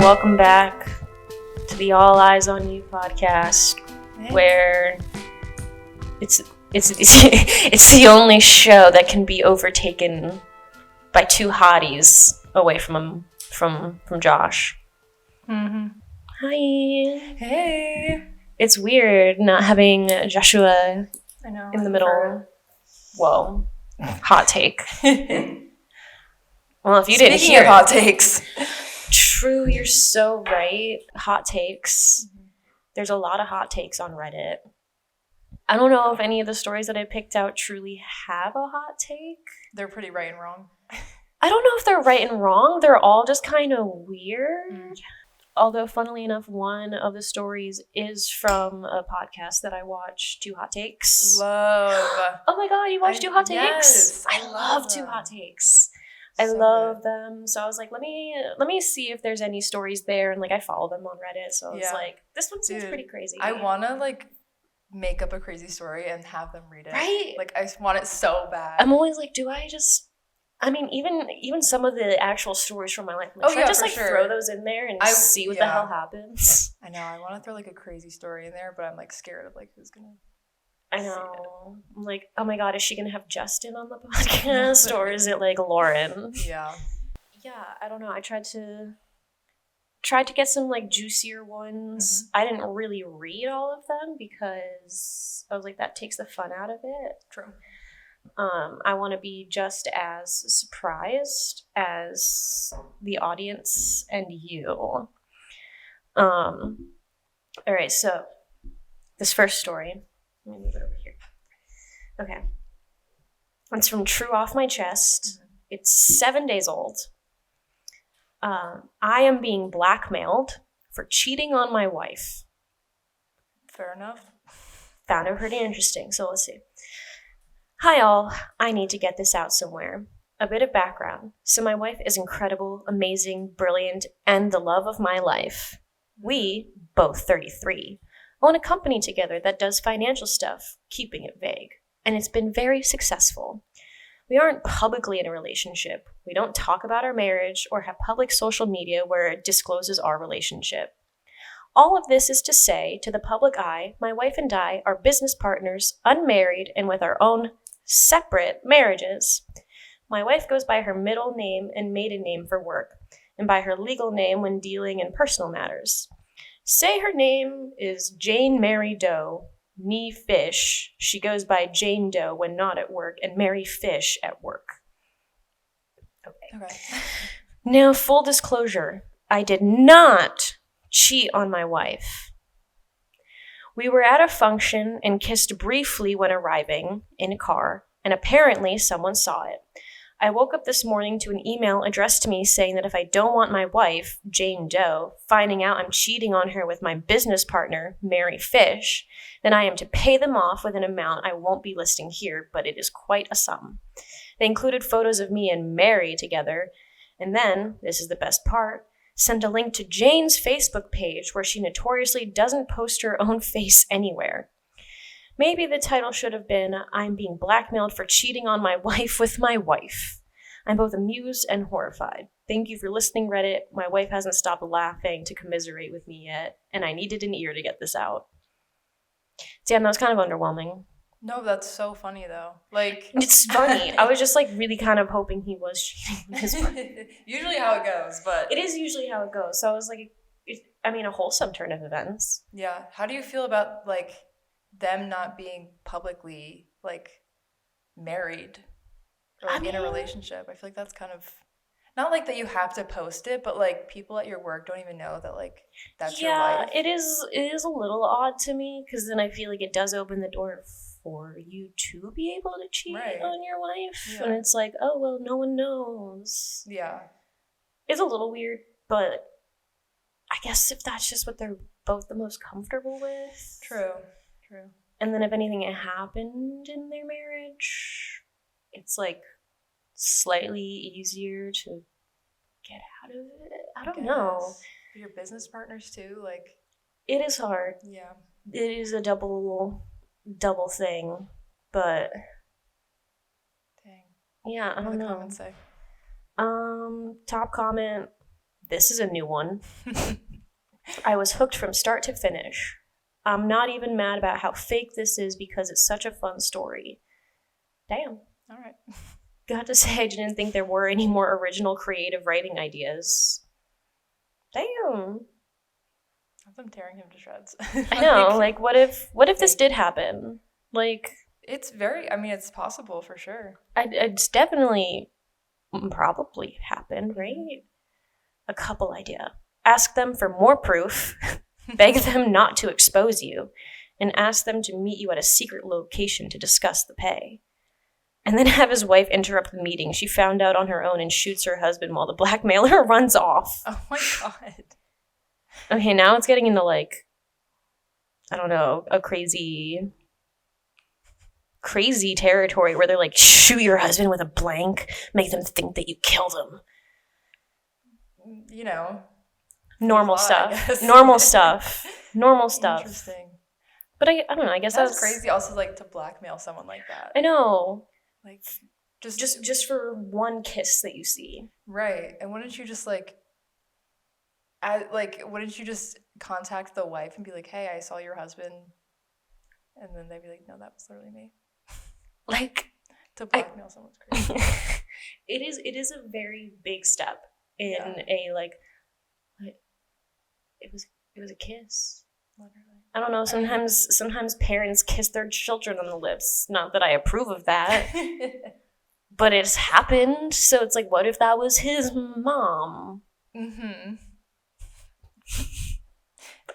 welcome back to the All Eyes on You podcast, where it's the only show that can be overtaken by two hotties away from Josh. Mm-hmm. Hi. Hey. It's weird not having Joshua in the middle. Whoa. Hot take. Well, if you didn't hear of hot takes. True, you're so right. Hot takes. There's a lot of hot takes on Reddit. I don't know if any of the stories that I picked out truly have a hot take. They're pretty right and wrong. I don't know if they're right and wrong. They're all just kind of weird. Although, funnily enough, one of the stories is from a podcast that I watch, Two Hot Takes. Love. Oh my god, you watch Two Hot Takes? Yes, I love Two Hot Takes. I So love good. them. So I was like, let me see if there's any stories there. And like, I follow them on Reddit. So I was like, this one seems pretty crazy. I want to like make up a crazy story and have them read it. Right? Like, I want it so bad. I'm always like, even some of the actual stories from my life, I'm like, should I just throw those in there and see what the hell happens? I know. I want to throw like a crazy story in there, but I'm like scared of like who's going to. I know. I'm like, oh my god, is she going to have Justin on the podcast or is it like Lauren? Yeah. Yeah, I don't know. I tried to get some like juicier ones. I didn't really read all of them because I was like, that takes the fun out of it. True. I want to be just as surprised as the audience and you. All right, so this first story. Let me move it over here. Okay. It's from True Off My Chest. It's 7 days old. I am being blackmailed for cheating on my wife. Fair enough. Found it pretty interesting, so let's see. Hi all, I need to get this out somewhere. A bit of background. So my wife is incredible, amazing, brilliant, and the love of my life. We, both 33, own a company together that does financial stuff, keeping it vague. And it's been very successful. We aren't publicly in a relationship. We don't talk about our marriage or have public social media where it discloses our relationship. All of this is to say, to the public eye, my wife and I are business partners, unmarried, and with our own separate marriages. My wife goes by her middle name and maiden name for work, and by her legal name when dealing in personal matters. Say her name is Jane Mary Doe, nee Fish. She goes by Jane Doe when not at work, and Mary Fish at work. Okay. Now, full disclosure, I did not cheat on my wife. We were at a function and kissed briefly when arriving in a car, and apparently someone saw it. I woke up this morning to an email addressed to me saying that if I don't want my wife, Jane Doe, finding out I'm cheating on her with my business partner, Mary Fish, then I am to pay them off with an amount I won't be listing here, but it is quite a sum. They included photos of me and Mary together, and then, this is the best part, sent a link to Jane's Facebook page where she notoriously doesn't post her own face anywhere. Maybe the title should have been, I'm being blackmailed for cheating on my wife with my wife. I'm both amused and horrified. Thank you for listening, Reddit. My wife hasn't stopped laughing to commiserate with me yet, and I needed an ear to get this out. Damn, that was kind of underwhelming. No, that's so funny though. Like, it's funny. I was just like really kind of hoping he was cheating with his wife. Usually how it goes, but it is usually how it goes. So I was like, a wholesome turn of events. Yeah. How do you feel about like them not being publicly like married or like in a relationship? I feel like that's kind of not like that you have to post it, but like people at your work don't even know that like that's your life. Yeah, it is a little odd to me because then I feel like it does open the door for you to be able to cheat on your wife. Yeah. And it's like, oh, well, no one knows. Yeah. It's a little weird, but I guess if that's just what they're both the most comfortable with. True. And then if anything happened in their marriage, it's like slightly easier to get out of it. I don't know. Your business partners too, like it is hard. Yeah. It is a double thing, but dang. Yeah, I don't know. What do the comments say? Top comment, This is a new one. I was hooked from start to finish. I'm not even mad about how fake this is because it's such a fun story. Damn. All right. Got to say, I didn't think there were any more original creative writing ideas. Damn. I'm tearing him to shreds. I know. Like, what if this did happen? Like, it's very. I mean, it's possible for sure. It's definitely probably happened, right? A couple idea. Ask them for more proof. Beg them not to expose you, and ask them to meet you at a secret location to discuss the pay. And then have his wife interrupt the meeting. She found out on her own and shoots her husband while the blackmailer runs off. Oh my god. Okay, now it's getting into, like, I don't know, a crazy territory where they're like, shoot your husband with a blank, make them think that you killed him. You know. Normal stuff. Normal stuff. Interesting. But I don't know, I guess that's crazy also, like, to blackmail someone like that. I know. Like, just for one kiss that you see. Right. And wouldn't you just, like, wouldn't you just contact the wife and be like, hey, I saw your husband? And then they'd be like, no, that was literally me. Like, to blackmail someone's crazy. It is a very big step in it was a kiss. Literally. I don't know, sometimes parents kiss their children on the lips. Not that I approve of that. But it's happened, so it's like, what if that was his mom? Mm-hmm.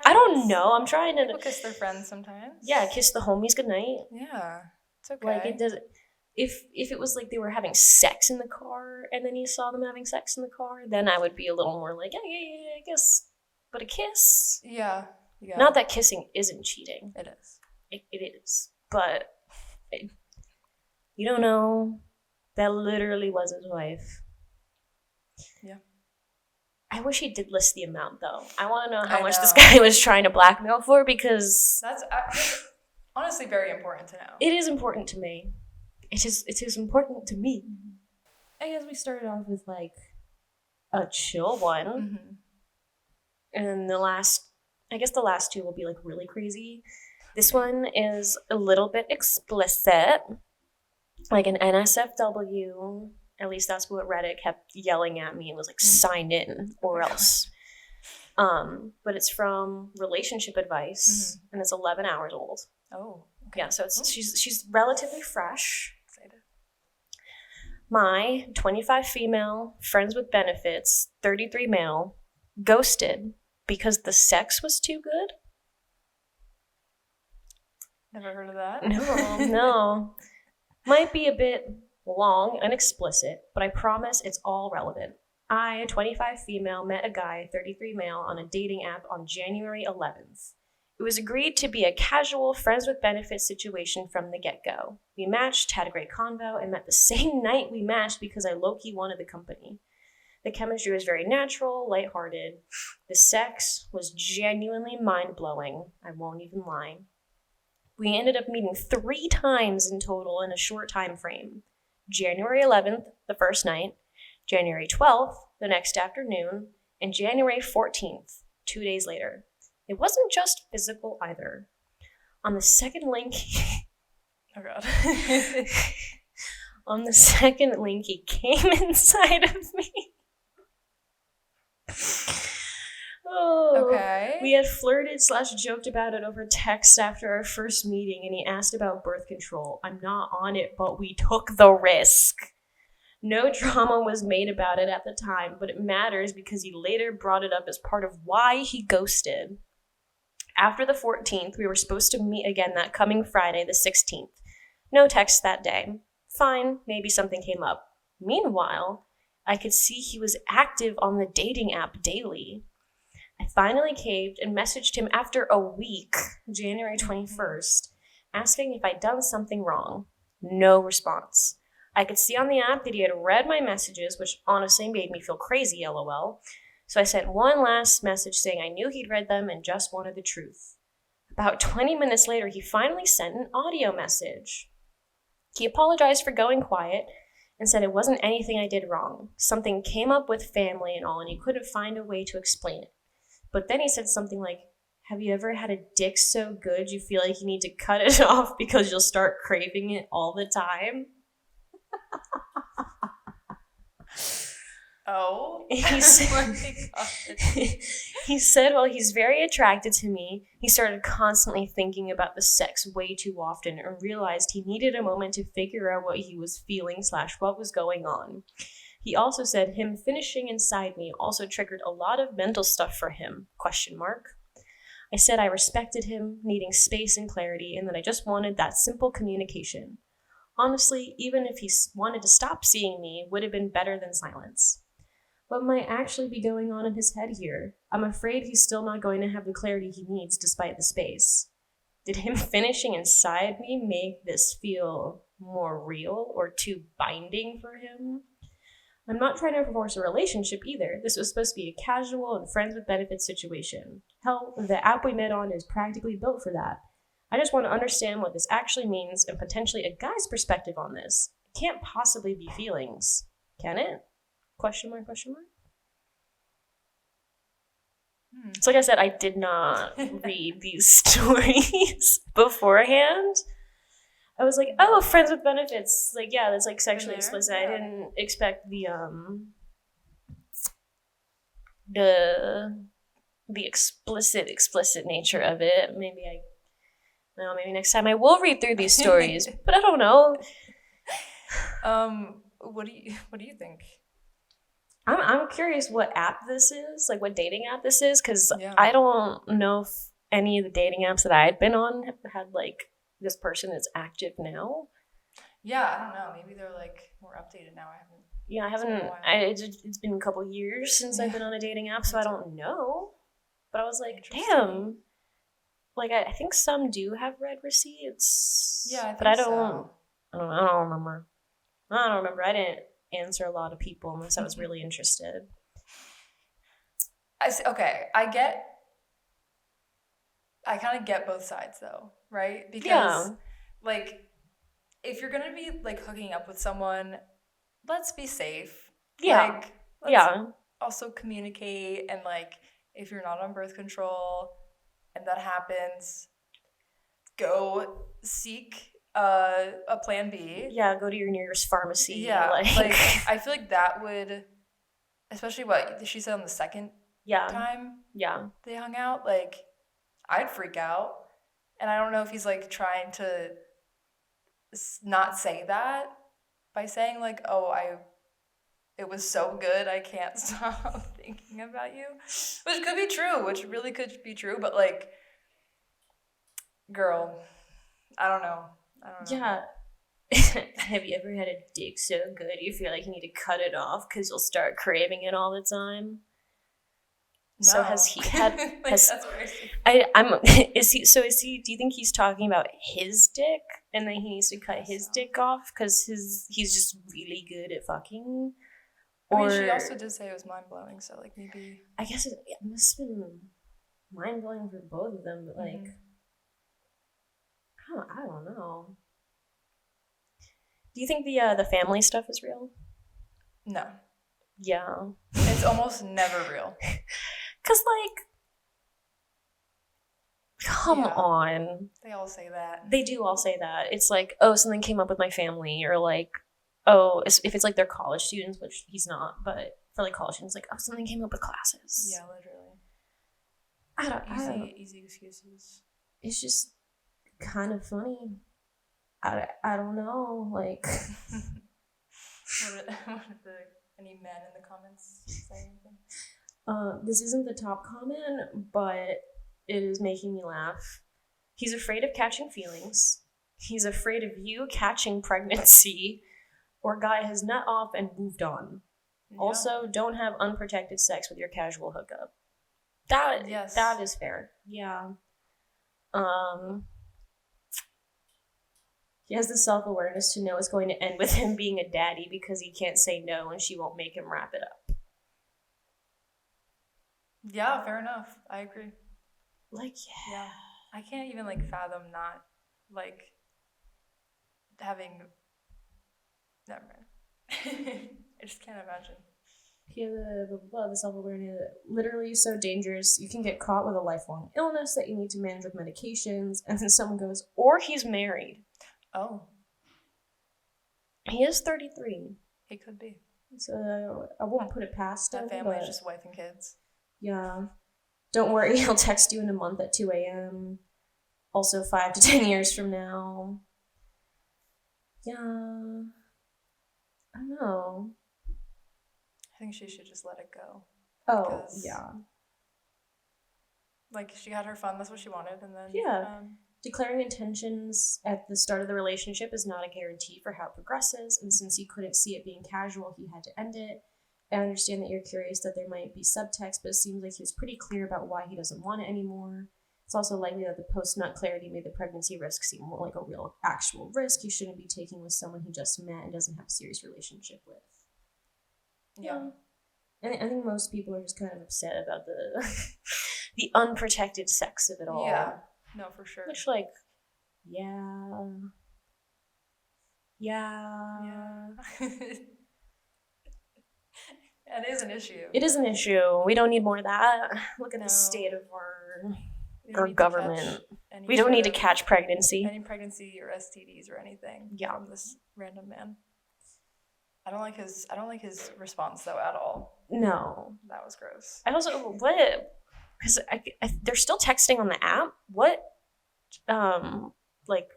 I don't know. I'm trying to... People kiss their friends sometimes. Yeah, kiss the homies goodnight. Yeah, it's okay. Like, it doesn't... If it was like they were having sex in the car and then you saw them having sex in the car, then I would be a little more like, yeah, I guess. But a kiss? Yeah. Not that kissing isn't cheating. It is. It is. But you don't know. That literally was his wife. Yeah. I wish he did list the amount, though. I want to know how much this guy was trying to blackmail for, because... That's honestly very important to know. It is important to me. It is important to me. Mm-hmm. I guess we started off with, like, a chill one. Mm-hmm. And the last two will be, like, really crazy. This one is a little bit explicit. Like an NSFW... At least that's what Reddit kept yelling at me and was like, sign in or else. But it's from Relationship Advice, and it's 11 hours old. Oh, okay. Yeah, so she's relatively fresh. Excited. My 25 female, friends with benefits, 33 male, ghosted because the sex was too good. Never heard of that. No. Might be a bit long and explicit, but I promise it's all relevant. I, a 25 female, met a guy, 33 male, on a dating app on January 11th. It was agreed to be a casual, friends with benefits situation from the get-go. We matched, had a great convo, and met the same night we matched because I low-key wanted the company. The chemistry was very natural, lighthearted. The sex was genuinely mind-blowing. I won't even lie. We ended up meeting 3 times in total in a short time frame. January 11th, the first night, January 12th, the next afternoon, and January 14th, 2 days later. It wasn't just physical either. On the second link... Oh, God. On the second link, he came inside of me. Oh, okay. We had flirted/joked about it over text after our first meeting, and he asked about birth control. I'm not on it, but we took the risk. No drama was made about it at the time, but it matters because he later brought it up as part of why he ghosted. After the 14th, we were supposed to meet again that coming Friday, the 16th. No text that day. Fine, maybe something came up. Meanwhile, I could see he was active on the dating app daily. I finally caved and messaged him after a week, January 21st, asking if I'd done something wrong. No response. I could see on the app that he had read my messages, which honestly made me feel crazy, LOL. So I sent one last message saying I knew he'd read them and just wanted the truth. About 20 minutes later, he finally sent an audio message. He apologized for going quiet and said it wasn't anything I did wrong. Something came up with family and all, and he couldn't find a way to explain it. But then he said something like, have you ever had a dick so good you feel like you need to cut it off because you'll start craving it all the time? Oh. He said, he said, well, he's very attracted to me. He started constantly thinking about the sex way too often and realized he needed a moment to figure out what he was feeling / what was going on. He also said him finishing inside me also triggered a lot of mental stuff for him, ? I said I respected him, needing space and clarity, and that I just wanted that simple communication. Honestly, even if he wanted to stop seeing me, would have been better than silence. What might actually be going on in his head here? I'm afraid he's still not going to have the clarity he needs despite the space. Did him finishing inside me make this feel more real or too binding for him? I'm not trying to force a relationship either. This was supposed to be a casual and friends with benefits situation. Hell, the app we met on is practically built for that. I just want to understand what this actually means and potentially a guy's perspective on this. It can't possibly be feelings, can it? ? So like I said, I did not read these stories beforehand. I was like, oh, friends with benefits. Like, yeah, that's like sexually explicit. Yeah. I didn't expect the explicit nature of it. Maybe next time I will read through these stories, but I don't know. What do you think? I'm curious what app this is, like what dating app this is, because I don't know if any of the dating apps that I had been on had like this person is active now. Yeah, I don't know. Maybe they're like more updated now. It's been a couple years since I've been on a dating app, so I don't know. But I was like, damn. Like I think some do have read receipts. Yeah, but I don't remember. I don't remember. I didn't answer a lot of people unless I was really interested. I kind of get both sides though, right? Because like if you're gonna be like hooking up with someone, let's be safe. Yeah. Let's also communicate, and like if you're not on birth control and that happens, go seek a plan B. Yeah, go to your nearest pharmacy. Yeah, like I feel like that would, especially what she said on the second time they hung out, like I'd freak out. And I don't know if he's like trying to not say that by saying like, oh, it was so good I can't stop thinking about you, which could be true, which really could be true, but like, girl, I don't know. Yeah. Have you ever had a dick so good you feel like you need to cut it off because you'll start craving it all the time? No. So has he had? That's crazy. Is he? Do you think he's talking about his dick, and then he needs to cut his dick off because he's just really good at fucking? I mean, she also did say it was mind blowing. So like maybe I guess it must have been mind blowing for both of them, but like. I don't know. Do you think the family stuff is real? No. Yeah. It's almost never real. 'Cause like, come on. They all say that. They do all say that. It's like, oh, something came up with my family, or like, oh, if it's like they're college students, which he's not, but for like college students, like, oh, something came up with classes. Yeah, literally. I don't easy excuses. It's just kind of funny. I don't know, like. What if any men in the comments say anything? This isn't the top comment, but it is making me laugh. He's afraid of catching feelings. He's afraid of you catching pregnancy, or guy has nut off and moved on. Yeah. Also, don't have unprotected sex with your casual hookup. That is fair. Yeah. He has the self-awareness to know it's going to end with him being a daddy because he can't say no and she won't make him wrap it up. Yeah, fair enough. I agree. Like, yeah. I can't even, like, fathom not, like, having... Never mind. I just can't imagine. The self-awareness, literally so dangerous. You can get caught with a lifelong illness that you need to manage with medications, and then someone goes, or he's married. Oh. He is 33. He could be. So I won't put it past him. That family is just wife and kids. Yeah. Don't worry, he'll text you in a month at 2 a.m. Also 5 to 10 years from now. Yeah. I don't know. I think she should just let it go. Oh, yeah. Like, she had her fun, that's what she wanted, and then... Yeah. Declaring intentions at the start of the relationship is not a guarantee for how it progresses, and since he couldn't see it being casual, he had to end it. I understand that you're curious that there might be subtext, but it seems like he was pretty clear about why he doesn't want it anymore. It's also likely that the post-nut clarity made the pregnancy risk seem more like a real, actual risk you shouldn't be taking with someone he just met and doesn't have a serious relationship with. Yeah. I think most people are just kind of upset about the unprotected sex of it all. Yeah. No, for sure. Which, like, yeah. It is an issue. It is an issue. We don't need more of that. Look at the state of our government. We don't need to catch pregnancy. Any pregnancy or STDs or anything from this random man. I don't like his response though at all. No. That was gross. I also because they're still texting on the app. What like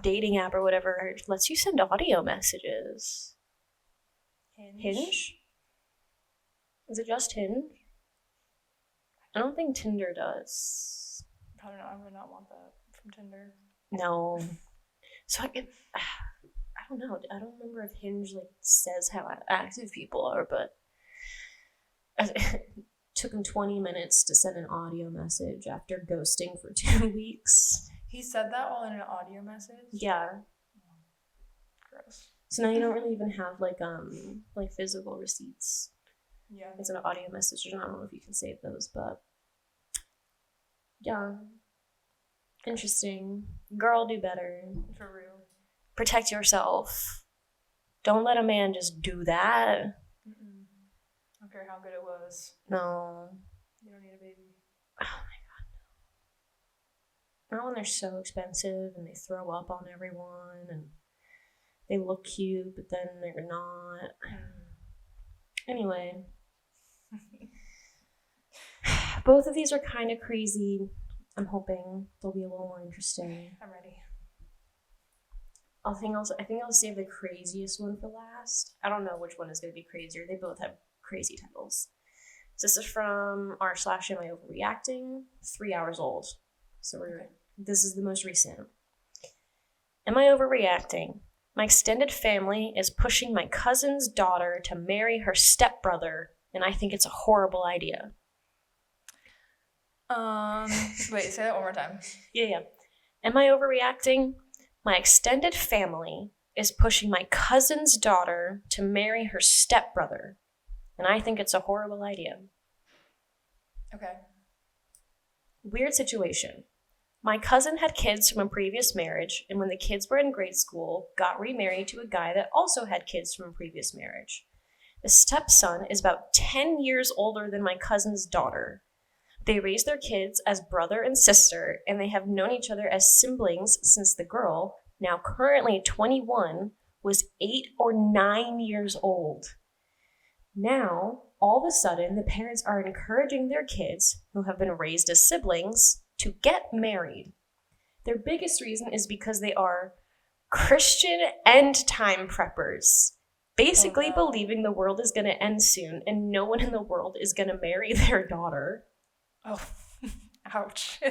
dating app or whatever lets you send audio messages? Hinge? Is it just Hinge? I don't think Tinder does. I don't know. I would not want that from Tinder. No. So I don't know. I don't remember if Hinge like says how active people are, but it took him 20 minutes to send an audio message after ghosting for 2 weeks. He said that all in an audio message? Yeah. Gross. So now you don't really even have like physical receipts. Yeah. It's an audio message. I don't know if you can save those, but yeah. Interesting. Girl, do better. For real. Protect yourself. Don't let a man just do that. Mm-mm. I don't care how good it was. No. You don't need a baby. Oh my god, no. Not when they're so expensive and they throw up on everyone and they look cute, but then they're not. Anyway. Both of these are kind of crazy. I'm hoping they'll be a little more interesting. I'm ready. I think I'll save the craziest one for last. I don't know which one is going to be crazier. They both have crazy titles. So this is from r/am I overreacting? 3 hours old. So This is the most recent. Am I overreacting? My extended family is pushing my cousin's daughter to marry her stepbrother, and I think it's a horrible idea. Wait, say that one more time. Yeah. Am I overreacting? My extended family is pushing my cousin's daughter to marry her stepbrother, and I think it's a horrible idea. Okay. Weird situation. My cousin had kids from a previous marriage, and when the kids were in grade school, got remarried to a guy that also had kids from a previous marriage. The stepson is about 10 years older than my cousin's daughter. They raised their kids as brother and sister, and they have known each other as siblings since the girl, now currently 21, was 8 or 9 years old. Now, all of a sudden, the parents are encouraging their kids, who have been raised as siblings, to get married. Their biggest reason is because they are Christian end time preppers, basically believing the world is going to end soon and no one in the world is going to marry their daughter. Oh, ouch.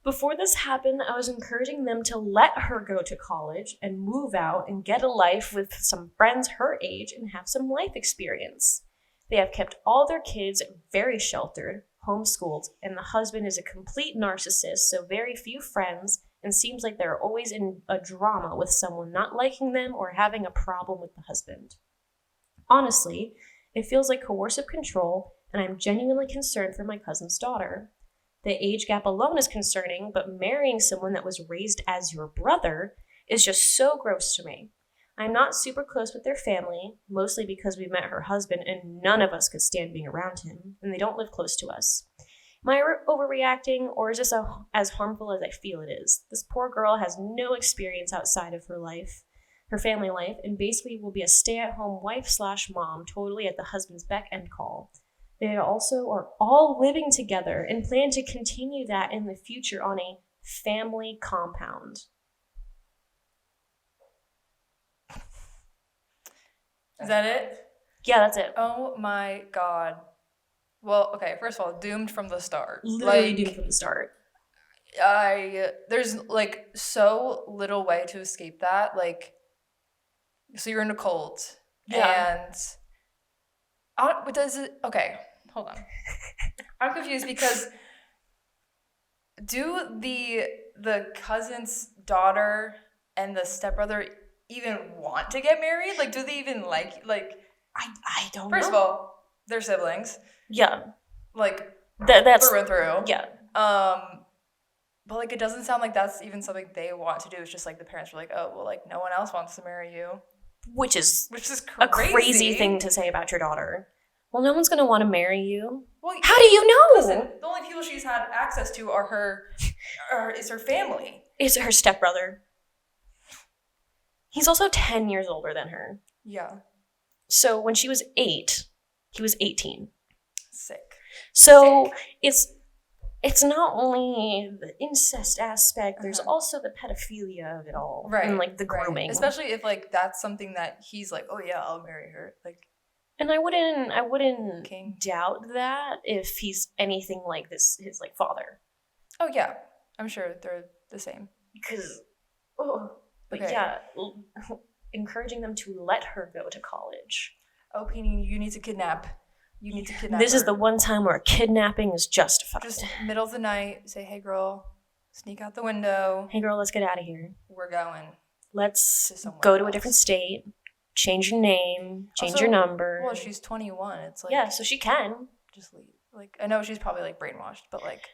Before this happened, I was encouraging them to let her go to college and move out and get a life with some friends her age and have some life experience. They have kept all their kids very sheltered, homeschooled, and the husband is a complete narcissist, so very few friends, and seems like they're always in a drama with someone not liking them or having a problem with the husband. Honestly, it feels like coercive control, and I'm genuinely concerned for my cousin's daughter. The age gap alone is concerning, but marrying someone that was raised as your brother is just so gross to me. I'm not super close with their family, mostly because we met her husband and none of us could stand being around him, and they don't live close to us. Am I overreacting, or is this as harmful as I feel it is? This poor girl has no experience outside of her family life, and basically will be a stay-at-home wife/mom, totally at the husband's beck and call. They also are all living together and plan to continue that in the future on a family compound. Is that it? Yeah, that's it. Oh my God. Well, okay, first of all, doomed from the start. Literally doomed from the start. There's like so little way to escape that. Like, so you're in a cult. Yeah. And okay, hold on. I'm confused because do the cousin's daughter and the stepbrother even want to get married? Like, do they even like I don't know. First of all, they're siblings. Yeah. Like, that's through and through. Yeah. But like, it doesn't sound like that's even something they want to do. It's just like the parents were like, oh, well, like no one else wants to marry you. Which is crazy. A crazy thing to say about your daughter. Well, no one's going to want to marry you. Well, how do you know? Listen, the only people she's had access to is her family. Is her stepbrother. He's also 10 years older than her. Yeah. So when she was 8, he was 18. Sick. So it's not only the incest aspect, there's also the pedophilia of it all. Right. And like the grooming. Right. Especially if like that's something that he's like, oh yeah, I'll marry her. Like, and I wouldn't doubt that if he's anything like his like father. Oh yeah. I'm sure they're the same. Because yeah, encouraging them to let her go to college. Oh, Peony, you need to kidnap. This is the one time where kidnapping is justified. Just middle of the night, say, hey girl, sneak out the window. Hey girl, let's get out of here. We're going. Let's go to a different state, change your name, change your number. Well, she's 21. It's like, yeah, so she can just leave. Like, I know she's probably like brainwashed, but like,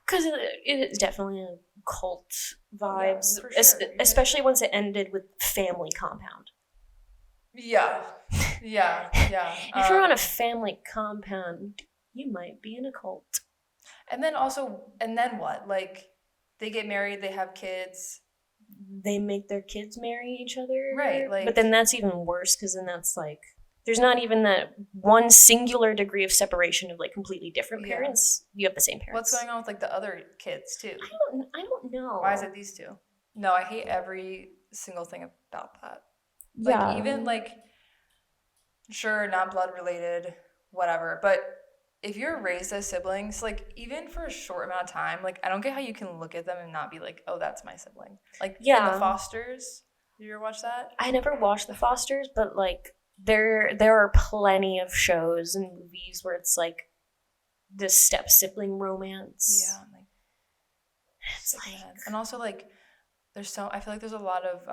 because it is definitely a cult vibes, yeah, for sure. Especially once it ended with family compound. Yeah. If you're on a family compound, you might be in a cult. And then what? Like, they get married, they have kids. They make their kids marry each other. Right. Like, but then that's even worse because then that's like, there's not even that one singular degree of separation of like completely different parents. You have the same parents. What's going on with like the other kids too? I don't know. Why is it these two? No, I hate every single thing about that. Yeah. Like, even like, sure, not blood related, whatever. But if you're raised as siblings, like even for a short amount of time, like I don't get how you can look at them and not be like, oh, that's my sibling. Like in the Fosters, did you ever watch that? I never watched the Fosters, but like there are plenty of shows and movies where it's like the step sibling romance. Yeah, like it's like, and also like I feel like there's a lot of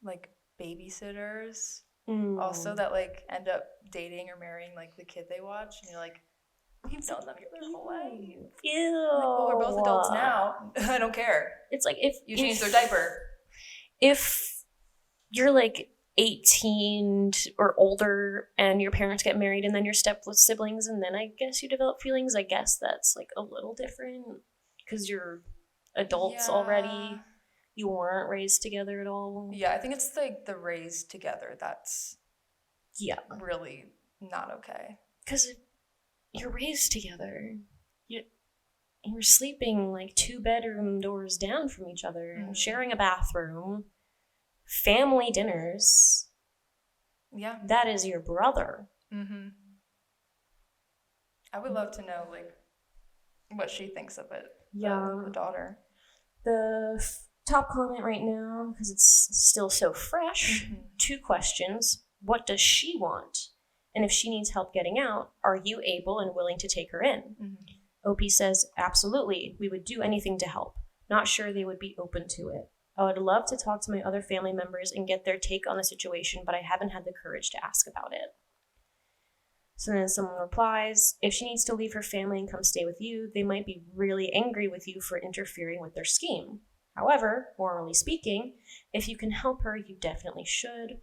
like babysitters also that like end up dating or marrying like the kid they watch, and you're like, you've known them your whole life. Ew. Like, well, we're both adults now. I don't care. It's like if you change their diaper. If you're like 18 or older and your parents get married and then you're step with siblings and then I guess you develop feelings, I guess that's like a little different because you're adults already. You weren't raised together at all. Yeah, I think it's like the raised together that's really not okay. Because you're raised together. You're sleeping like 2 bedroom doors down from each other, sharing a bathroom, family dinners. Yeah. That is your brother. Mm-hmm. I would love to know like what she thinks of it. Yeah. The daughter. The top comment right now, because it's still so fresh, 2 questions. What does she want? And if she needs help getting out, are you able and willing to take her in? OP says, absolutely. We would do anything to help. Not sure they would be open to it. I would love to talk to my other family members and get their take on the situation, but I haven't had the courage to ask about it. So then someone replies, if she needs to leave her family and come stay with you, they might be really angry with you for interfering with their scheme. However, morally speaking, if you can help her, you definitely should.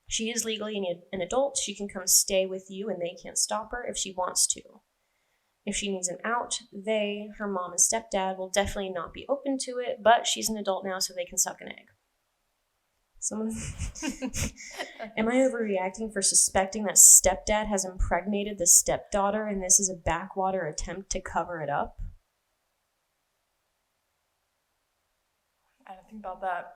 She is legally an adult. She can come stay with you and they can't stop her if she wants to. If she needs an out, her mom and stepdad, will definitely not be open to it, but she's an adult now, so they can suck an egg. Am I overreacting for suspecting that stepdad has impregnated the stepdaughter and this is a backwater attempt to cover it up? I don't think about that.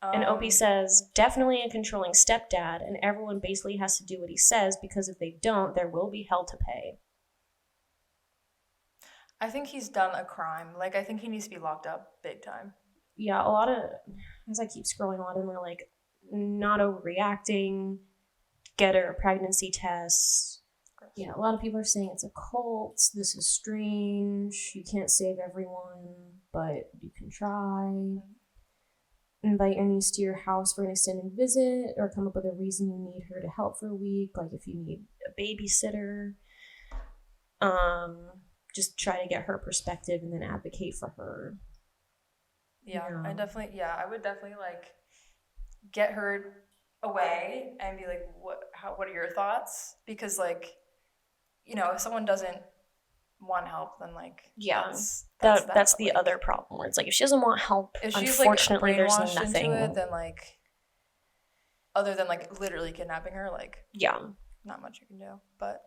And Opie says, definitely a controlling stepdad, and everyone basically has to do what he says, because if they don't, there will be hell to pay. I think he's done a crime. Like, I think he needs to be locked up big time. Yeah, a lot of, as I keep scrolling, a lot of them are like, not overreacting, get her a pregnancy test. Yeah, a lot of people are saying it's a cult, this is strange, you can't save everyone, but you can try. Invite your niece to your house for an extended visit, or come up with a reason you need her to help for a week, like if you need a babysitter. Just try to get her perspective and then advocate for her. Yeah, I would definitely like get her away and be like, what are your thoughts? Because like, you know, if someone doesn't want help, then like, that's the other problem, where it's like, if she doesn't want help, if she's unfortunately like there's nothing into it, then like, other than like literally kidnapping her, like, not much you can do. But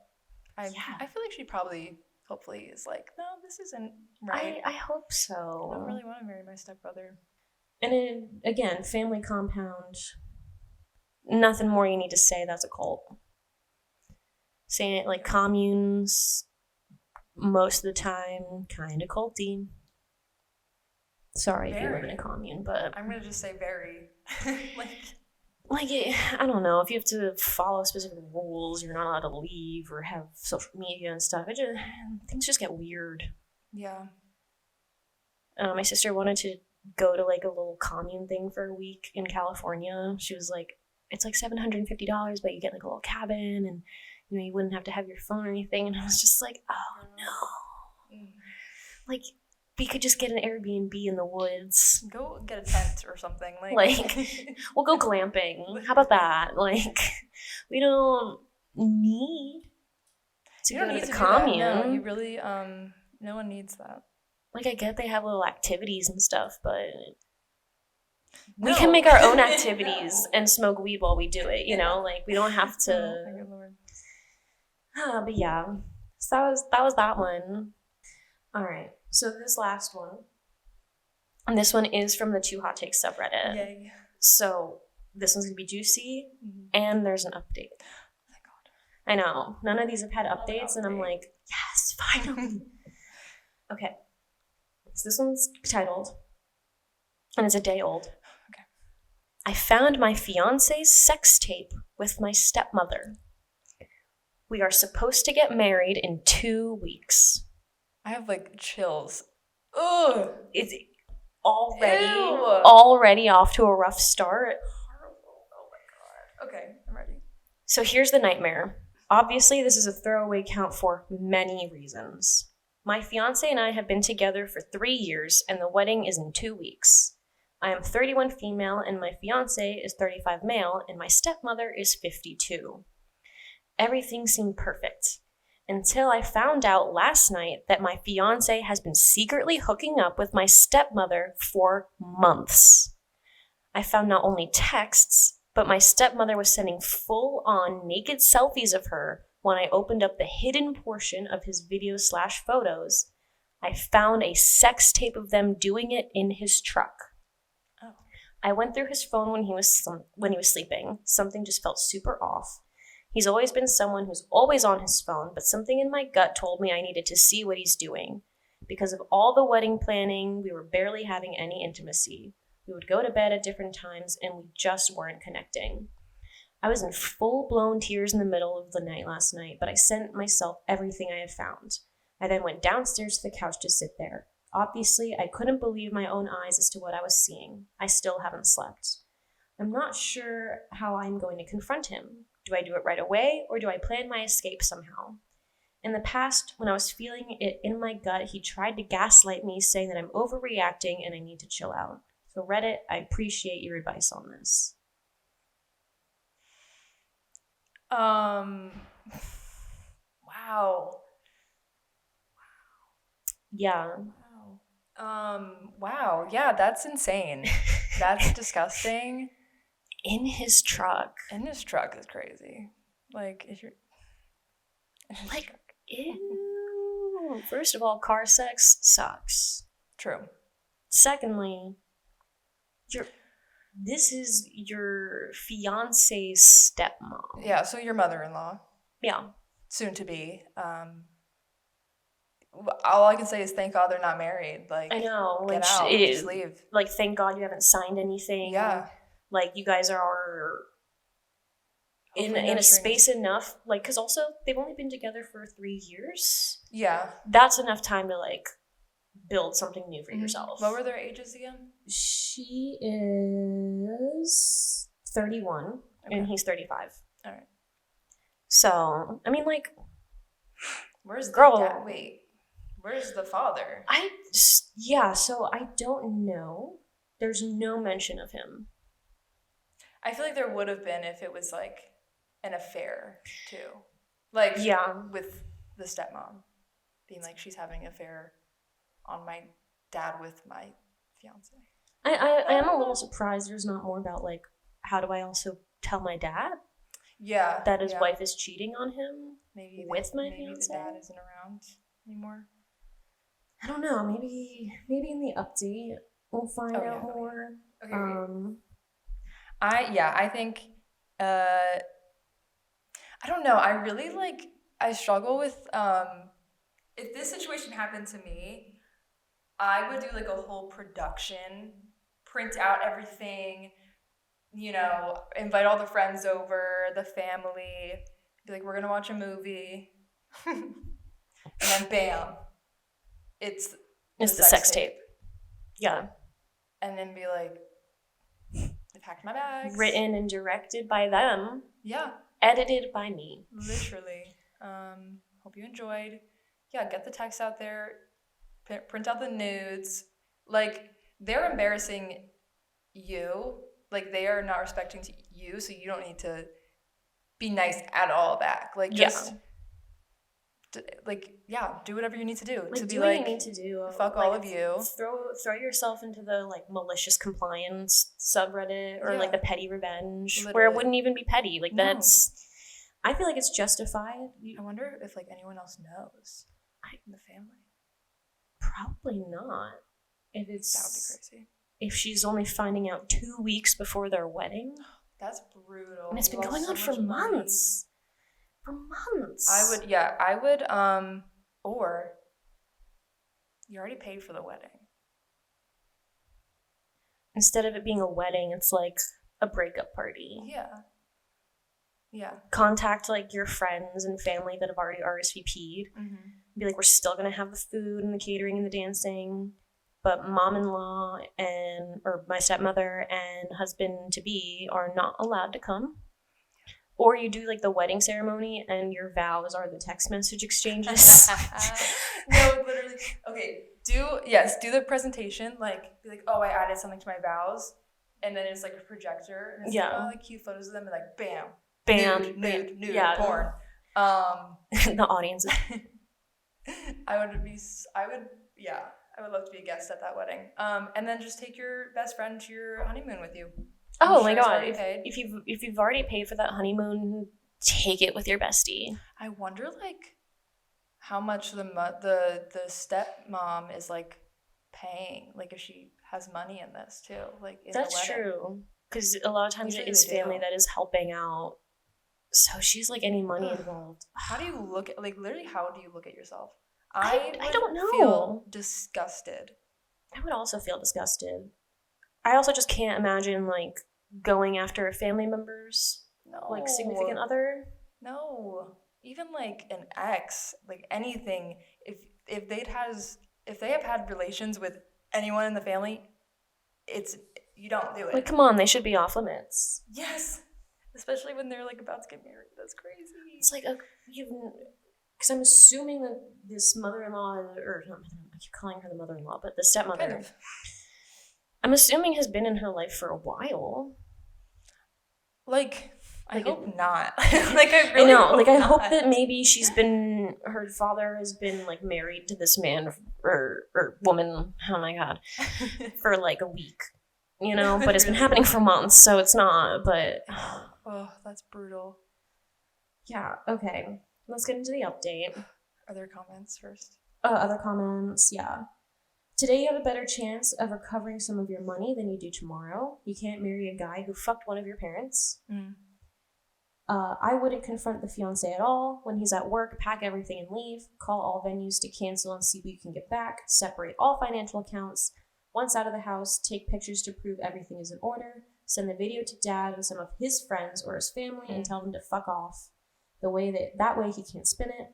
I feel like she probably hopefully is like, no, this isn't right. I hope so. I don't really want to marry my stepbrother. And again, family compound, nothing more you need to say, that's a cult. Saying it like communes, most of the time, kind of culty. Sorry if you live in a commune, but I'm gonna just say very. I don't know, if you have to follow specific rules, you're not allowed to leave or have social media and stuff. Things just get weird. Yeah. My sister wanted to go to like a little commune thing for a week in California. She was like, it's like $750, but you get like a little cabin, and you know, you wouldn't have to have your phone or anything. And I was just like, oh no. Like, we could just get an Airbnb in the woods. Go get a tent or something. Like we'll go glamping. How about that? Like, we don't need to go to the commune. No, you really, no one needs that. Like, I get they have little activities and stuff, but we can make our own activities and smoke weed while we do it, you know? Like, we don't have to. Oh, my good Lord. But yeah, so that was that one. All right, so this last one, and this one is from the Two Hot Takes subreddit. Yay. So this one's gonna be juicy, and there's an update. Oh my God. I know, none of these have had updates, and I'm like, yes, finally. Okay, so this one's titled, and it's a day old. Okay. I found my fiance's sex tape with my stepmother. We are supposed to get married in 2 weeks. I have like chills. Ugh. It's already off to a rough start. Horrible. Oh my God. Okay, I'm ready. So here's the nightmare. Obviously, this is a throwaway count for many reasons. My fiance and I have been together for 3 years, and the wedding is in 2 weeks. I am 31 female, and my fiance is 35 male, and my stepmother is 52. Everything seemed perfect. Until I found out last night that my fiance has been secretly hooking up with my stepmother for months. I found not only texts, but my stepmother was sending full-on naked selfies of her when I opened up the hidden portion of his videos/photos. I found a sex tape of them doing it in his truck. Oh. I went through his phone when he was sleeping. Something just felt super off. He's always been someone who's always on his phone, but something in my gut told me I needed to see what he's doing. Because of all the wedding planning, we were barely having any intimacy. We would go to bed at different times, and we just weren't connecting. I was in full-blown tears in the middle of the night last night, but I sent myself everything I had found. I then went downstairs to the couch to sit there. Obviously, I couldn't believe my own eyes as to what I was seeing. I still haven't slept. I'm not sure how I'm going to confront him. Do I do it right away, or do I plan my escape somehow? In the past, when I was feeling it in my gut, he tried to gaslight me, saying that I'm overreacting and I need to chill out. So Reddit, I appreciate your advice on this. Wow. Yeah. Wow. Yeah, that's insane. That's disgusting. In his truck. In his truck is crazy. Like, if you're... Like, ew. First of all, car sex sucks. True. Secondly, this is your fiance's stepmom. Yeah, so your mother-in-law. Yeah. Soon to be. All I can say is thank God they're not married. Like, I know. Get out. Just leave. Like, thank God you haven't signed anything. Yeah. Like, you guys are in a space enough. Like, because also, they've only been together for 3 years. Yeah. That's enough time to, like, build something new for yourself. What were their ages again? She is 31, and he's 35. All right. So, I mean, like, where's the girl? dad? Wait. Where's the father? So I don't know. There's no mention of him. I feel like there would have been if it was like an affair too. Like with the stepmom being like she's having an affair on my dad with my fiance. I am a little surprised there's not more about like how do I also tell my dad? Yeah. That his wife is cheating on him maybe with my maybe fiance. The dad isn't around anymore. I don't know. Maybe in the update we'll find out more. Okay. I think I don't know. I really I struggle with if this situation happened to me, I would do like a whole production, print out everything, invite all the friends over, the family, be like, we're gonna watch a movie. And then bam. It's the sex tape. Yeah. And then be like, I packed my bags. Written and directed by them. Yeah. Edited by me. Literally. Hope you enjoyed. Yeah, get the text out there. Print out the nudes. Like, they're embarrassing you. Like, they are not respecting you, so you don't need to be nice at all back. Like, just... do whatever you need to do. Like, to be do what you need to do. Fuck all of you. Throw yourself into the malicious compliance subreddit or the petty revenge, literally. Where it wouldn't even be petty. Like that's, I feel like it's justified. I wonder if anyone else knows in the family. Probably not. That would be crazy. If she's only finding out 2 weeks before their wedding. That's brutal. And it's been going on for months. For months. I would, or you already paid for the wedding. Instead of it being a wedding, it's like a breakup party. Yeah. Yeah. Contact your friends and family that have already RSVP'd. Mm-hmm. Be like, we're still going to have the food and the catering and the dancing, but mom-in-law or my stepmother and husband-to-be are not allowed to come. Or you do the wedding ceremony and your vows are the text message exchanges. No, literally. Okay, do the presentation. Be like, oh, I added something to my vows. And then it's a projector. And it's cute photos of them and bam. Bam. Nude, porn. The audience. I would love to be a guest at that wedding. And then just take your best friend to your honeymoon with you. Oh my god! If you've already paid for that honeymoon, take it with your bestie. I wonder how much the stepmom is paying. If she has money in this too. That's true. Because a lot of times it is family that is helping out. So she's any money involved. How do you look at literally? How do you look at yourself? I don't know. Feel disgusted. I would also feel disgusted. I also just can't imagine going after family members, significant other. No, even an ex, anything. If they have had relations with anyone in the family, you don't do it. Come on, they should be off limits. Yes, especially when they're about to get married. That's crazy. It's because I'm assuming that this mother-in-law, or not, I keep calling her the mother-in-law, but the stepmother, Kind of. I'm assuming has been in her life for a while. Like, I Like, hope not. Like, I really know. hope Like, I not. hope that maybe her father has been, like, married to this man or woman, oh my god, for, like, a week, you know? But it's been happening for months, so it's not, but... Oh, that's brutal. Yeah, okay. Let's get into the update. Are there comments first? Other comments, yeah. Today you have a better chance of recovering some of your money than you do tomorrow. You can't marry a guy who fucked one of your parents. Mm. I wouldn't confront the fiancé at all. When he's at work, pack everything and leave. Call all venues to cancel and see what you can get back. Separate all financial accounts. Once out of the house, take pictures to prove everything is in order. Send the video to dad and some of his friends or his family and tell them to fuck off. That way he can't spin it.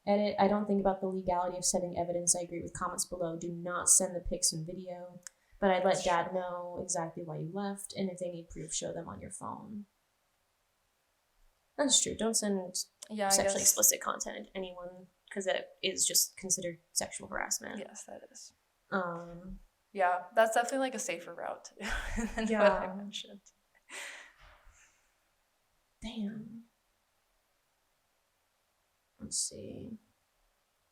Edit, I don't think about the legality of sending evidence. I agree with comments below. Do not send the pics and video. But I'd let dad know exactly why you left, and if they need proof, show them on your phone. That's true. Don't send sexually explicit content to anyone, because it is just considered sexual harassment. Yes, that is. Yeah, that's definitely like a safer route than what I mentioned. Damn. Let's see.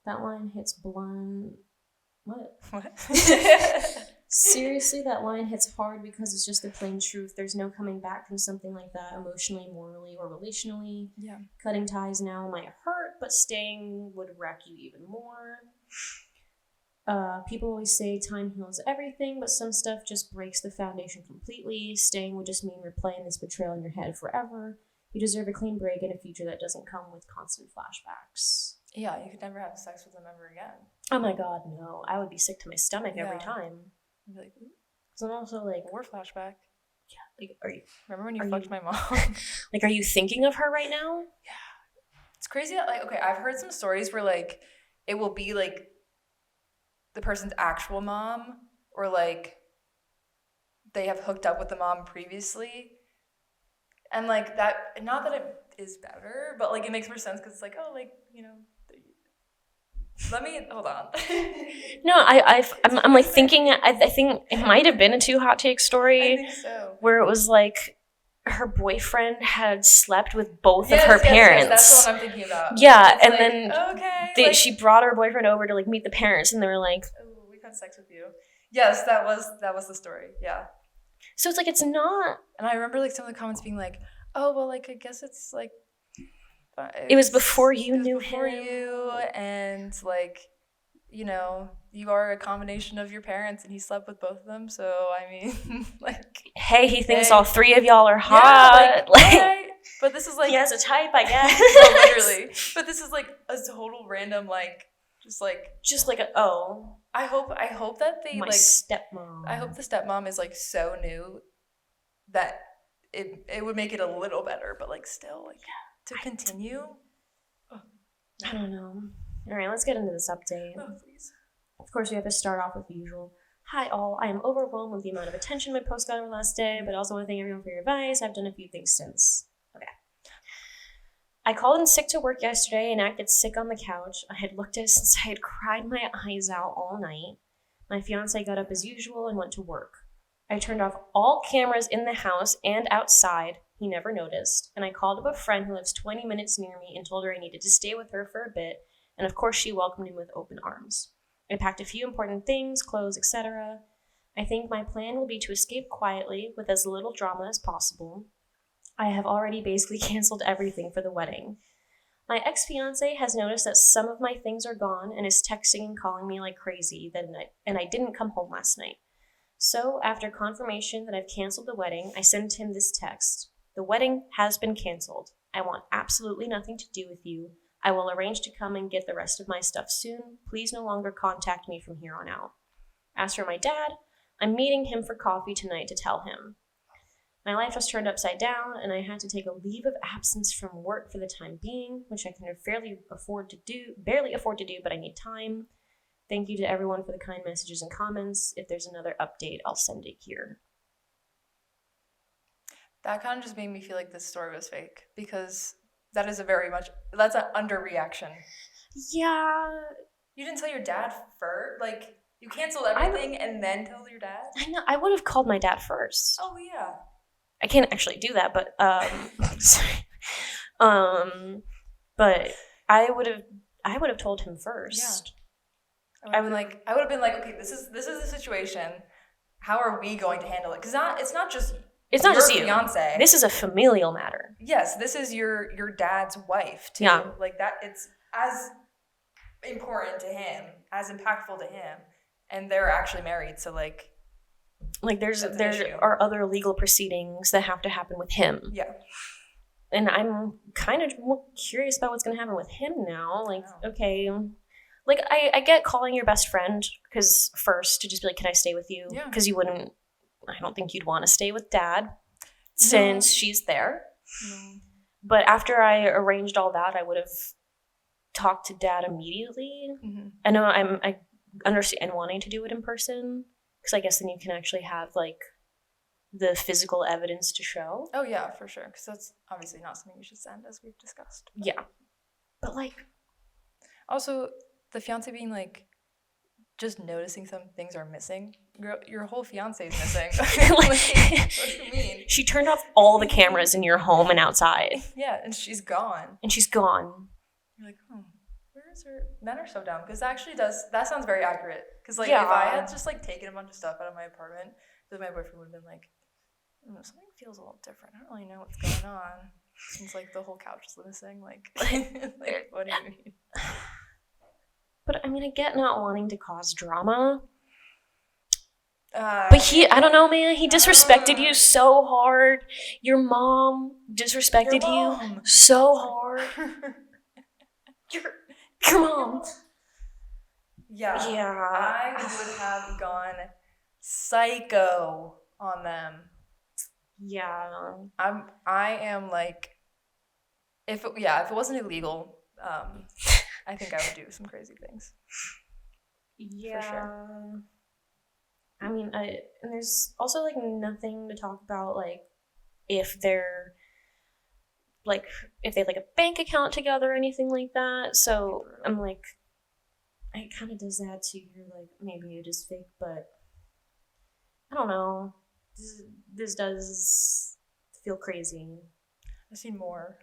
That line hits blunt. What? Seriously, that line hits hard because it's just the plain truth. There's no coming back from something like that emotionally, morally, or relationally. Yeah. Cutting ties now might hurt, but staying would wreck you even more. People always say time heals everything, but some stuff just breaks the foundation completely. Staying would just mean replaying this betrayal in your head forever. You deserve a clean break and a future that doesn't come with constant flashbacks. Yeah, you could never have sex with them ever again. Oh my god, no. I would be sick to my stomach every time. I'd be like, because I'm also like... More flashback. Yeah, like, are you... Remember when you fucked my mom? Like, are you thinking of her right now? Yeah. It's crazy that, like, okay, I've heard some stories where, like, it will be, like, the person's actual mom, or, like, they have hooked up with the mom previously. And, like, that, not that it is better, but, like, it makes more sense because it's like, oh, like, you know, let me, hold on. No, I'm like thinking, I think it might have been a Too Hot Take story. I think so. Where it was like, her boyfriend had slept with both of her parents. Yes, that's what I'm thinking about. Yeah, it's and like, then okay, she brought her boyfriend over to, like, meet the parents, and they were like, oh, we've had sex with you. Yes, that was the story, yeah. So it's like, it's not... And I remember, like, some of the comments being like, oh, well, like, I guess it's, like... It was before you knew before him. you, and, like, you know, you are a combination of your parents, and he slept with both of them, so, I mean, like... Hey, he thinks all three of y'all are hot. Yeah, like, right? But this is, like... He has a type, I guess. No, literally. But this is, like, a total random, like, just like I hope that they, my like... stepmom. I hope the stepmom is, like, so new that it would make it a little better, but, like, still, like... To continue? I don't know. All right, let's get into this update. Oh, please. Of course, we have to start off with the usual. Hi, all. I am overwhelmed with the amount of attention my post got over the last day, but I also want to thank everyone for your advice. I've done a few things since. Okay. I called in sick to work yesterday and acted sick on the couch. I had looked at it since I had cried my eyes out all night. My fiancé got up as usual and went to work. I turned off all cameras in the house and outside. He never noticed, and I called up a friend who lives 20 minutes near me and told her I needed to stay with her for a bit, and of course she welcomed me with open arms. I packed a few important things, clothes, etc. I think my plan will be to escape quietly with as little drama as possible. I have already basically canceled everything for the wedding. My ex-fiancé has noticed that some of my things are gone and is texting and calling me like crazy, and I didn't come home last night. So, after confirmation that I've canceled the wedding, I sent him this text. The wedding has been canceled. I want absolutely nothing to do with you. I will arrange to come and get the rest of my stuff soon. Please no longer contact me from here on out. As for my dad, I'm meeting him for coffee tonight to tell him. My life was turned upside down, and I had to take a leave of absence from work for the time being, which I can barely afford to do, but I need time. Thank you to everyone for the kind messages and comments. If there's another update, I'll send it here. That kind of just made me feel like this story was fake, because that is that's an underreaction. Yeah. You didn't tell your dad first? Like, you canceled everything and then told your dad? I know. I would have called my dad first. Oh, yeah. I can't actually do that, but sorry. But I would have told him first. Yeah. I would have been like, okay, this is the situation. How are we going to handle it? Because it's not just you. Fiance. This is a familial matter. Yes, this is your dad's wife too. Yeah. Like that, it's as important to him, as impactful to him, and they're actually married. So like there are other legal proceedings that have to happen with him. Yeah. And I'm kind of more curious about what's going to happen with him now. Like, okay, like I get calling your best friend because first to just be like, can I stay with you? Yeah. Because I don't think you'd want to stay with dad since she's there. No. But after I arranged all that, I would have talked to dad immediately. Mm-hmm. I know I understand wanting to do it in person because I guess then you can actually have like the physical evidence to show. Oh yeah, for sure. Because that's obviously not something you should send, as we've discussed. Yeah, but like also the fiance being like just noticing some things are missing. Your whole fiance is missing. Like, what do you mean? She turned off all the cameras in your home and outside. Yeah, and she's gone. You're like, where is her? Men are so dumb because that sounds very accurate. Because like yeah. if I had just like taken a bunch of stuff out of my apartment, then my boyfriend would have been like, something feels a little different. I don't really know what's going on. Since like the whole couch is missing. Like, like what do you mean? But I mean, I get not wanting to cause drama. But I don't know, man. He disrespected you so hard. Your mom disrespected you so hard. Your mom. Yeah. I would have gone psycho on them. Yeah. I am like, if it wasn't illegal, I think I would do some crazy things. Yeah. For sure. I mean, and there's also like nothing to talk about, like if they're like if they have like a bank account together or anything like that. So I'm like, it kind of does that too. You're like, maybe it is fake, but I don't know. This does feel crazy. I need more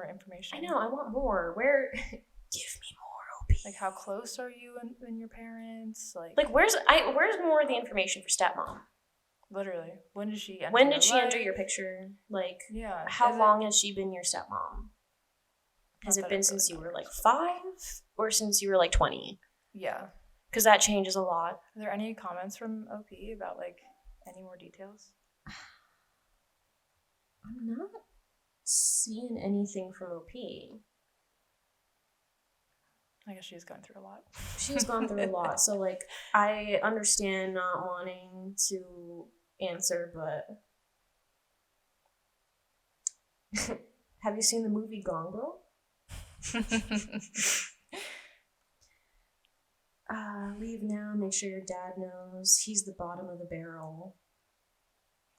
information. I know. I want more. Where? Give me more, OP. Like, how close are you and your parents? Like where's more of the information for stepmom? Literally, when did she enter your picture? Like, yeah. How long has she been your stepmom? Has it been since you were like 5 or since you were like 20? Yeah. Because that changes a lot. Are there any comments from OP about like any more details? I'm not seeing anything from OP. I guess she's gone through a lot. She's gone through a lot. So, like, I understand not wanting to answer, but have you seen the movie Gone Girl? Leave now. Make sure your dad knows he's the bottom of the barrel.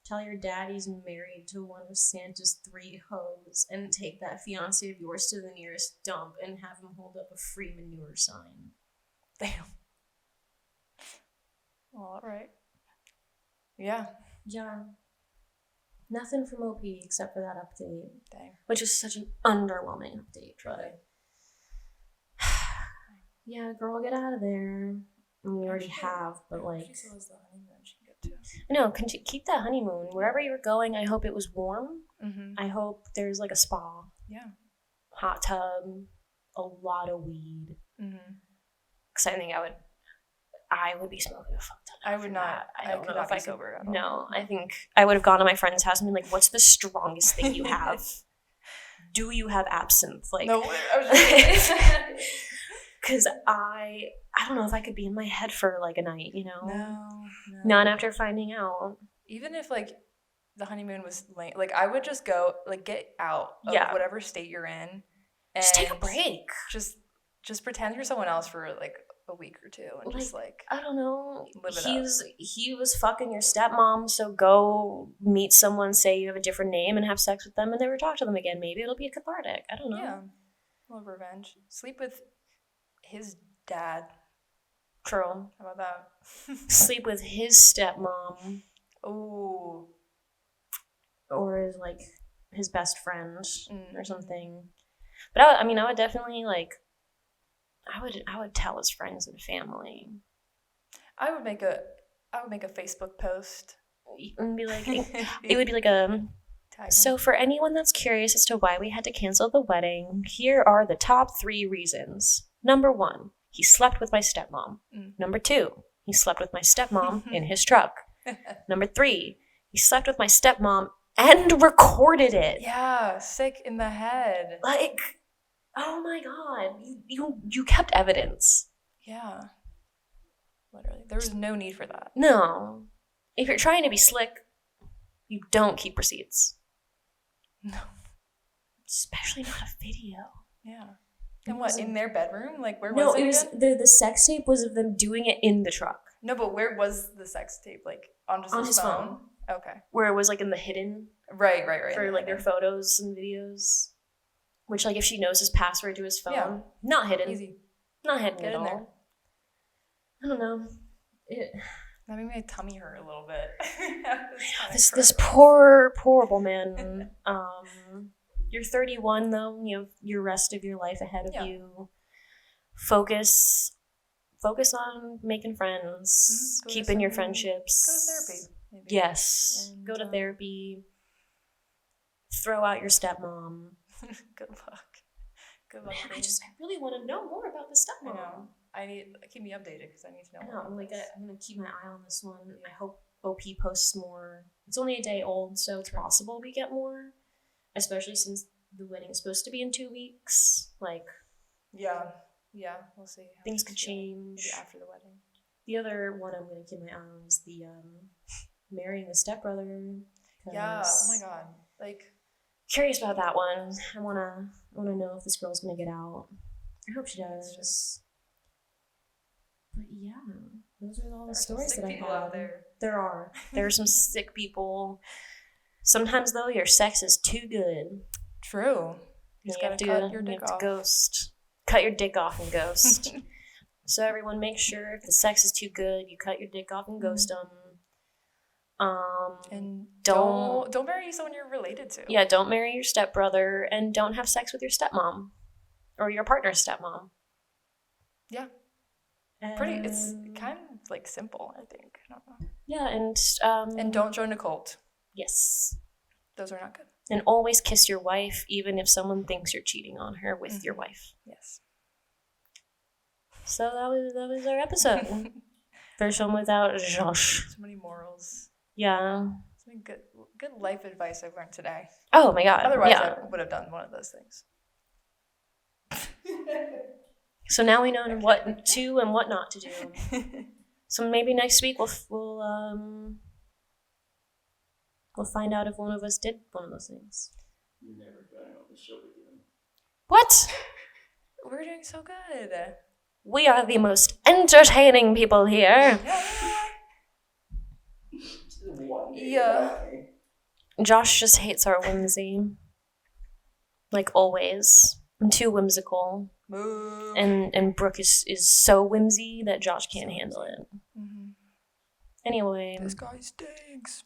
Tell your dad he's married to one of Santa's 3 hoes and take that fiancé of yours to the nearest dump and have him hold up a free manure sign. Damn. All right. Yeah. Yeah. Nothing from OP except for that update. Dang. Which is such an underwhelming update, but yeah, girl, get out of there. I mean, you already have, but like. She still has the honeymoon she can get to. No, keep that honeymoon. Wherever you're going, I hope it was warm. Mm-hmm. I hope there's like a spa. Yeah. Hot tub, a lot of weed. Mm-hmm. Because I think I would be smoking a fuck ton. I would not. I don't know if I could. Sober at all. No, I think I would have gone to my friend's house and been like, "What's the strongest thing you have? Do you have absinthe?" Like, no, I was just because I don't know if I could be in my head for like a night, you know? No. Not after finding out. Even if like the honeymoon was late, like I would just go like get out of whatever state you're in and just take a break. Just pretend you're someone else for like a week or 2 and just like I don't know. Live it up. He was fucking your stepmom, so go meet someone, say you have a different name, and have sex with them, and never talk to them again. Maybe it'll be cathartic. I don't know. Yeah, a little revenge. Sleep with his dad. True. How about that? Sleep with his stepmom. Ooh. Or his best friend or something. But I would definitely I would tell his friends and family. I would make a Facebook post. And be like, it would be like a. So for anyone that's curious as to why we had to cancel the wedding, here are the top 3 reasons. Number 1, he slept with my stepmom. Number 2, he slept with my stepmom in his truck. Number 3, he slept with my stepmom and recorded it. Yeah, sick in the head. Oh my god, you kept evidence. Yeah. Literally. There was no need for that. No. If you're trying to be slick, you don't keep receipts. No. Especially not a video. Yeah. And what, in their bedroom? Where was it? No, it was the sex tape was of them doing it in the truck. No, but where was the sex tape? On his phone? Okay. Where it was in the hidden. Right. For their photos and videos. Which if she knows his password to his phone, not hidden. Easy. Not hidden Get at in all. there. I don't know. That made my tummy hurt a little bit. This horrible man. You're 31 though. You have your rest of your life ahead of you. Focus on making friends, keeping your friendships. Go to therapy. Maybe. Yes, and go to therapy. Throw out your stepmom. Good luck. Good luck. Man, I really want to know more about the stepmom. I know. Keep me updated because I need to know. I'm gonna keep my eye on this one. I hope OP posts more. It's only a day old, so it's possible we get more. Especially since the wedding is supposed to be in 2 weeks. Yeah, we'll see. Things could change maybe after the wedding. The other one I'm gonna keep my eye on is the marrying the stepbrother. Yeah. Oh my god. Curious about that one. I wanna know if this girl's gonna get out. I hope she does. But yeah, those are all the stories that I have. There are some sick people. Sometimes though, your sex is too good. True. You have to cut your dick off. Ghost. Cut your dick off and ghost. So everyone, make sure if the sex is too good, you cut your dick off and ghost them. And don't marry someone you're related to. Yeah, don't marry your stepbrother, and don't have sex with your stepmom or your partner's stepmom. Yeah. It's kind of simple, I think. I don't know. Yeah, and don't join a cult. Yes. Those are not good. And always kiss your wife, even if someone thinks you're cheating on her with your wife. Yes. So that was our episode. First one without Josh. So many morals. Yeah. So many good life advice I've learned today. Oh my god. Otherwise, I would have done one of those things. So now we know what to and what not to do. So maybe next week we'll find out if one of us did one of those things. You're never going on the show again. What? We're doing so good. We are the most entertaining people here. Yeah. Josh just hates our whimsy. Always. I'm too whimsical. Moo. And Brooke is so whimsy that Josh can't handle it. Mm-hmm. Anyway. This guy stinks.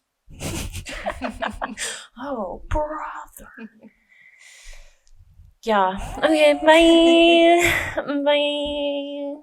Oh, brother. Yeah. Okay, bye. Bye.